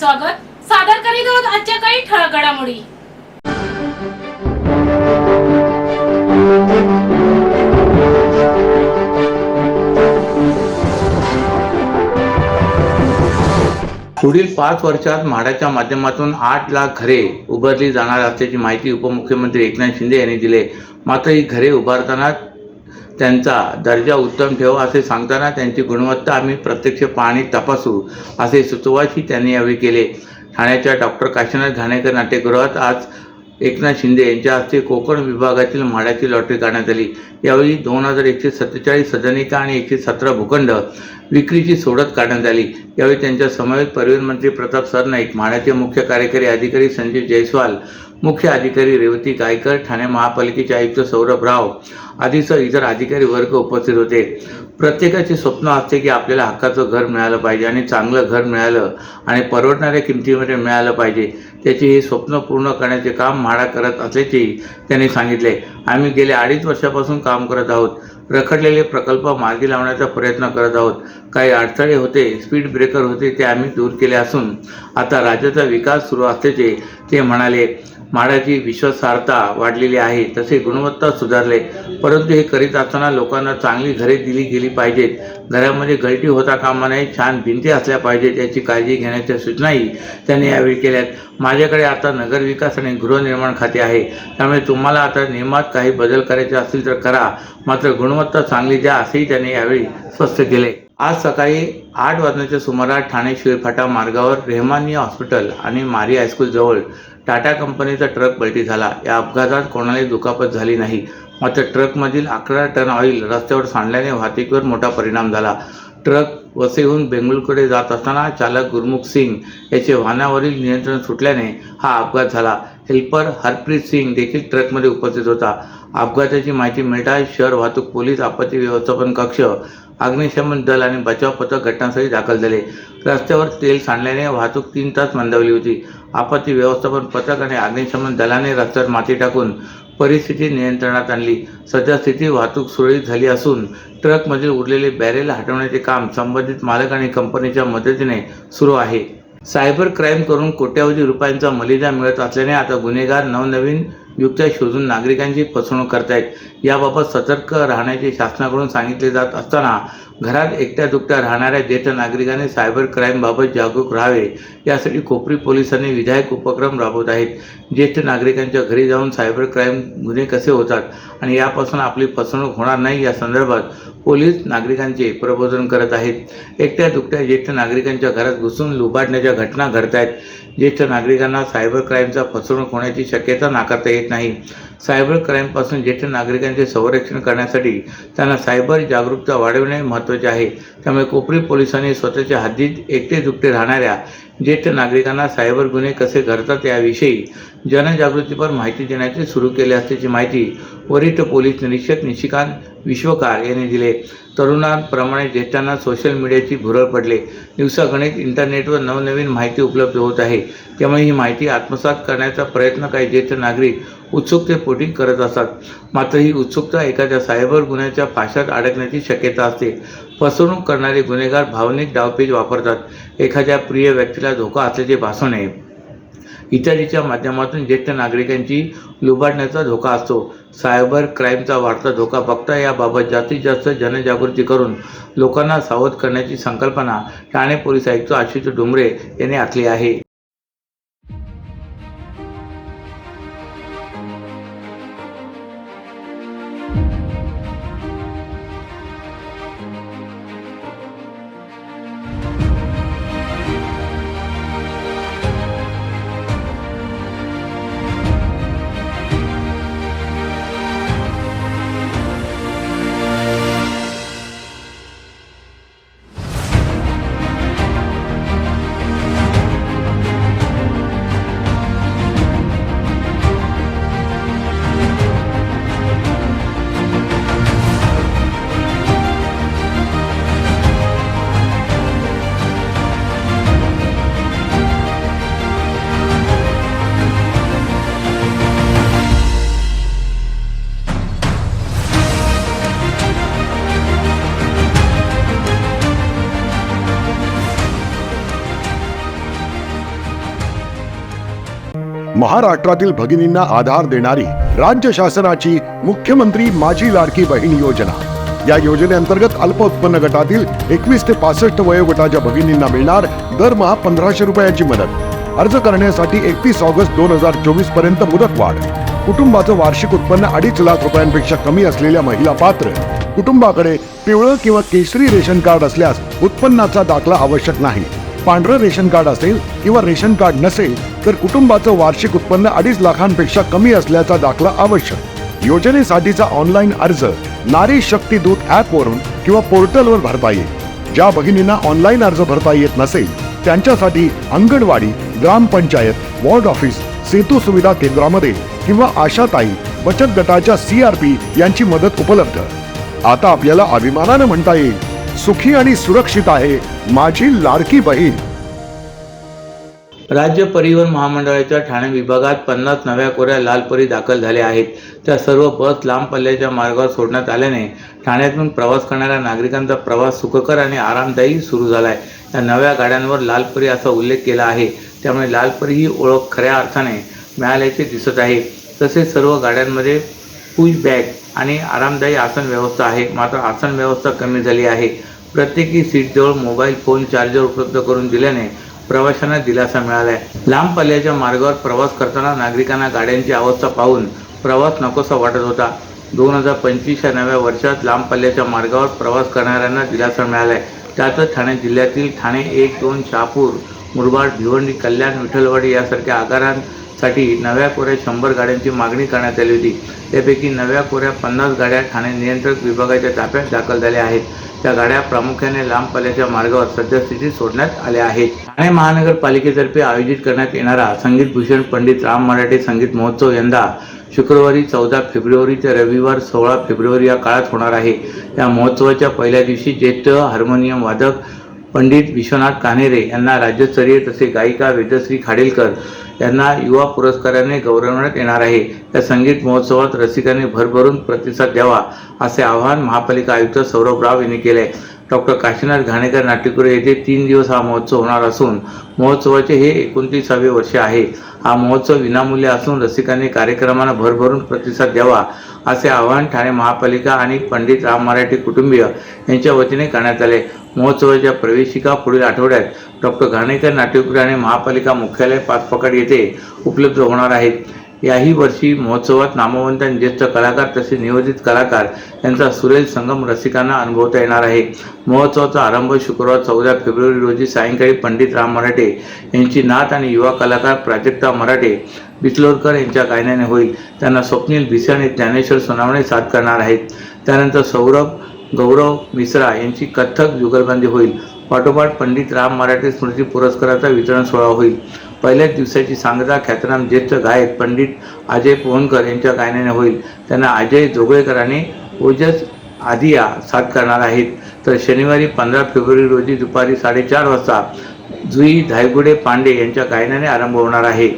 स्वागत. सादर करीत आहोत आजच्या काही ठळक घडामोडी. पुढील 5 वर्षात म्हाडाच्या माध्यमातून 8 लाख घरे उभारली जाणार असल्याची माहिती उपमुख्यमंत्री एकनाथ शिंदे यांनी दिली. मात्र ही घरे उभारताना त्यांचा दर्जा उत्तम ठेवा असे सांगताना त्यांची गुणवत्ता आम्ही प्रत्यक्ष पाहणी तपासू असे सुचवाशी त्यांनी यावेळी केले. ठाण्याच्या डॉक्टर काशीनाथ घाणेकर नाट्यगृहात आज एकनाथ शिंदे यांच्या हस्ते कोकण विभागातील म्हाडाची लॉटरी काढण्यात आली. यावेळी 2147 सदनिका आणि 117 भूखंड विक्रीची सोडत काढण्यात आली. यावेळी त्यांच्या समवेत परिवहन मंत्री प्रताप सरनाईक, म्हाडाचे मुख्य कार्यकारी अधिकारी संजय जयस्वाल, मुख्य अधिकारी रेवती गायकर, ठाणे महापालिकेचे आयुक्त सौरभ राव आदीसह इतर अधिकारी वर्ग उपस्थित होते. प्रत्येकाचे स्वप्न असते की आपल्याला हक्काचं घर मिळालं पाहिजे आणि चांगलं घर मिळालं आणि परवडणाऱ्या किमतीमध्ये मिळालं पाहिजे. त्याचे हे स्वप्न पूर्ण करण्याचे काम म्हाडा करत असल्याचेही त्यांनी सांगितले. आम्ही गेल्या 2.5 वर्षापासून काम करत आहोत. रखडलेले प्रकल्प मार्गी लावण्याचा प्रयत्न करत आहोत. काही अडथळे होते, स्पीड ब्रेकर होते, ते आम्ही दूर केले असून आता राज्याचा विकास सुरू असल्याचे ते म्हणाले. म्हाडाची विश्वासार्हता वाढलेली आहे, तसे गुणवत्ता सुधारले. परंतु हे करीत असताना लोकांना चांगली घरे दिली गेली पाहिजेत. घरामध्ये गळती होता कामा नये, छान भिंती असल्या पाहिजेत याची काळजी घेण्याच्या सूचनाही त्यांनी यावेळी केल्यात. माझ्याकडे आता नगरविकास आणि गृहनिर्माण खाते आहे, त्यामुळे तुम्हाला आता नियमात काही बदल करायचे असतील तर करा, मात्र गुणवत्ता चांगली द्या असेही त्यांनी यावेळी स्पष्ट केले. आज सकाळी 8 वाजण्याच्या सुमारास ठाणे शिळफाटा मार्गावर रेहमानिया हॉस्पिटल आणि मारी हायस्कूल जवळ टाटा कंपनीचा ट्रक पलटी झाला. या अपघातात कोणालाही दुखापत झाली नाही, मात्र ट्रकमधील 11 टन ऑइल रस्त्यावर सांडल्याने वाहतुकीवर मोठा परिणाम झाला. ट्रक वसईहून बेंगळूरकडे जात असताना चालक गुरमुख सिंग याचे वाहनावरील नियंत्रण सुटल्याने हा अपघात झाला. हेल्पर हरप्रीत सिंग देखील ट्रकमध्ये उपस्थित होता. अपघाताची माहिती मिळताच शहर वाहतूक पोलीस, आपत्ती व्यवस्थापन कक्ष, अग्निशमन दल आणि बचाव पथक घटनास्थळी दाखल झाले. रस्त्यावर तेल सांडल्याने वाहतूक 3 तास मंदावली होती. आपत्ती व्यवस्थापन पथक आणि अग्निशमन दलाने रस्त्यावर माती टाकून परिस्थिती नियंत्रणात आणली. सध्या स्थिती वाहतूक सुरळीत झाली असून ट्रकमधील उरलेले बॅरेल हटवण्याचे काम संबंधित मालक आणि कंपनीच्या मदतीने सुरू आहे. सायबर क्राईम करून कोट्यावधी रुपयांचा मलिदा मिळत असल्याने आता गुन्हेगार नवनवीन युक्त्या शोधून नागरिकांची फसवणूक करतायत. याबाबत सतर्क राहण्याचे शासनाकडून सांगितले जात असताना घरात एकट्या दुकट्या राहणाऱ्या ज्येष्ठ नागरिकांनी सायबर क्राईमबाबत जागरूक राहावे यासाठी कोपरी पोलिसांनी विधायक उपक्रम राबवत आहेत. ज्येष्ठ नागरिकांच्या घरी जाऊन सायबर क्राईम गुन्हे कसे होतात आणि यापासून आपली फसवणूक होणार नाही या संदर्भात पोलीस नागरिकांचे प्रबोधन करत आहेत. एकट्या दुकट्या ज्येष्ठ नागरिकांच्या घरात घुसून लुबाडण्याच्या घटना घडत आहेत. ज्येष्ठ नागरिकांना सायबर क्राईमचा फसवणूक होण्याची शक्यता नाकारता येत नाही. सायबर क्राईमपासून ज्येष्ठ नागरिकांचे संरक्षण करण्यासाठी त्यांना सायबर जागरूकता वाढवणे महत्त्वाचे आहे. त्यामुळे कोपरी पोलिसांनी स्वतःच्या हद्दीत एकटे दुकटे राहणाऱ्या ज्येष्ठ नागरिकांना सायबर गुन्हे कसे घडतात याविषयी जनजागृतीपर माहिती देण्याचे सुरू केले असल्याची माहिती वरिष्ठ पोलीस निरीक्षक निशिकांत विश्वकार यांनी दिले. तरुणांप्रमाणे ज्येष्ठांना सोशल मीडियाची भुरळ पडले. दिवसागणिक इंटरनेटवर नवनवीन माहिती उपलब्ध होत आहे, त्यामुळे ही माहिती आत्मसात करण्याचा प्रयत्न काही ज्येष्ठ नागरिक उत्सुकतेपोटी करत असतात. मात्र ही उत्सुकता एखाद्या सायबर गुन्ह्याच्या फाशात अडकण्याची शक्यता असते. फसवणूक करणारे गुन्हेगार भावनिक डावपेच वापरतात. एखाद्या प्रिय व्यक्तीला धोका असल्याचे भासवणे इत्यादीच्या माध्यमातून ज्येष्ठ नागरिकांची लुबाडण्याचा धोका असतो. सायबर क्राईमचा वाढता धोका बघता याबाबत जास्तीत जास्त जनजागृती करून लोकांना सावध करण्याची संकल्पना ठाणे पोलीस आयुक्त आशुतोष डोंगरे यांनी आखली आहे. महाराष्ट्रातील भगिनींना आधार देणारी राज्य शासनाची मुख्यमंत्री माझी लाडकी बहीण योजना। या योजनेअंतर्गत अल्प उत्पन्न गटातील 21 ते 65 वयोगटाच्या भगिनींना मिळणार दरमहा 1500 रुपयाची मदत। अर्ज करण्यासाठी 31 ऑगस्ट 2024 पर्यंत मुदतवाढ। कुटुंबाचं वार्षिक उत्पन्न 2.5 लाख रुपयांपेक्षा कमी असलेल्या महिला पात्र। कुटुंबाकडे पिवळं किंवा केशरी रेशन कार्ड असल्यास उत्पन्नाचा दाखला आवश्यक नाही। पांढरं रेशन कार्ड असेल किंवा रेशन कार्ड नसेल तर कुटुंबाचं वार्षिक उत्पन्न 2.5 लाखांपेक्षा कमी असल्याचा दाखला आवश्यक। योजनेसाठीचा ऑनलाईन अर्ज नारी शक्ती दूत ॲप वरून किंवा पोर्टलवर भरता येईल। ज्या भगिनींना ऑनलाईन अर्ज भरता येत नसेल त्यांच्यासाठी अंगणवाडी, ग्रामपंचायत, वॉर्ड ऑफिस, सेतू सुविधा केंद्रामध्ये किंवा आशाताई बचत गटाच्या CRP यांची मदत उपलब्ध। आता आपल्याला अभिमानाने म्हणता येईल, सुखी आणि सुरक्षित आहे माझी लाडकी बहीण। राज्य परिवहन महामंडळाच्या ठाणे विभागात 50 नव्या कोऱ्या लालपरी दाखल झाल्या आहेत। त्या सर्व बस लांब पल्ल्याच्या मार्गावर सोडण्यात आल्याने ठाण्यातून प्रवास करणाऱ्या नागरिकांचा प्रवास सुखकर आणि आरामदायी सुरू झाला आहे। या नव्या गाड्यांवर लालपरी असा उल्लेख केला आहे, त्यामुळे लालपरी ही ओळख खऱ्या अर्थाने मिळाल्याचे दिसत आहे। तसेच सर्व गाड्यांमध्ये पुश बॅग आणि आरामदायी आसन व्यवस्था आहे, मात्र आसन व्यवस्था कमी झाली आहे। प्रत्येकी सीटजवळ मोबाईल फोन चार्जर उपलब्ध करून दिल्याने प्रवाशांना दिलासा मिळाला आहे। लांब पल्ल्याच्या मार्गावर प्रवास करताना नागरिकांना गाड्यांची अवस्था पाहून प्रवास नकोसा वाटत होता। 2025 या नव्या वर्षात लांब पल्ल्याच्या मार्गावर प्रवास करणाऱ्यांना दिलासा मिळाला आहे। त्यातच ठाणे जिल्ह्यातील ठाणे 1, 2, शहापूर, मुरबाड, भिवंडी, कल्याण, विठ्ठलवाडी यासारख्या आगारांसाठी नव्या कोऱ्या 100 गाड्यांची मागणी करण्यात आली होती। त्यापैकी नव्या कोऱ्या 50 गाड्या ठाणे नियंत्रक विभागाच्या ताफ्यात दाखल झाल्या आहेत। त्या गाड्या प्रामुख्याने लांब पल्ल्याच्या मार्गावर सद्यस्थितीत सोडण्यात आल्या आहेत। ठाणे महानगरपालिकेतर्फे आयोजित करण्यात येणारा संगीत भूषण पंडित राम मराठे संगीत महोत्सव यंदा शुक्रवारी 14 फेब्रुवारी ते रविवार 16 फेब्रुवारी या काळात होणार आहे। या महोत्सवाच्या पहिल्या दिवशी ज्येष्ठ हार्मोनियम वादक पंडित विश्वनाथ कान्हेरे यांना राज्यस्तरीय तसे गायिका वेदश्री खाडीलकर यांना युवा पुरस्काराने गौरवण्यात येणार आहे। या संगीत महोत्सवात रसिकांनी भरभरून प्रतिसाद द्यावा असे आवाहन महापालिका आयुक्त सौरभ राव यांनी केले। डॉक्टर काशीनाथ घाणेकर नाट्यगृह येथे 3 दिवस हा महोत्सव होणार असून महोत्सवाचे हे 29वे वर्ष आहे। हा महोत्सव विनामूल्य असून रसिकांनी कार्यक्रमांना भरभरून प्रतिसाद द्यावा असे आवाहन ठाणे महापालिका आणि पंडित राम मराठे कुटुंबीय यांच्या वतीने करण्यात आले। महोत्सवाच्या प्रवेशिका पुढील आठवड्यात डॉक्टर घाणेकर नाट्यगृह आणि महापालिका मुख्यालय पाचपकाड येथे उपलब्ध होणार आहेत। याही वर्षी महोत्सवात नामवंत आणि ज्येष्ठ कलाकार तसेच नियोजित कलाकार यांचा सुरेल संगम रसिकांना अनुभवता येणार आहे। महोत्सवाचा आरंभ शुक्रवार 14 फेब्रुवारी रोजी सायंकाळी पंडित राम मराठे यांची नात आणि युवा कलाकार प्राजक्ता मराठे बिचलोरकर यांच्या गायनाने होईल। त्यांना स्वप्नील भिसे आणि ज्ञानेश्वर सोनावणे साथ करणार आहेत। त्यानंतर सौरभ गौरव मिश्रा यांची कथ्थक जुगलबंदी होईल। पाठोपाठ पंडित राम मराठे स्मृती पुरस्काराचा वितरण सोहळा होईल। पहिल्याच दिवसाची सांगता ख्यातनाम ज्येष्ठ गायक पंडित अजय पोहनकर यांच्या गायनाने होईल। त्यांना अजय जोगळेकर आणि ओजस आदिया साथ करणार आहेत। तर शनिवारी 15 फेब्रुवारी रोजी दुपारी 4:30 वाजता जुई धायगुडे पांडे यांच्या गायनाने आरंभ होणार आहे।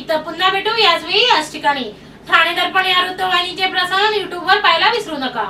तर पुन्हा भेटू याच वेळी याच ठिकाणी। ठाणे दर्पण या वृत्तवाहिनीचे प्रसारण YouTube वर पाहायला विसरू नका।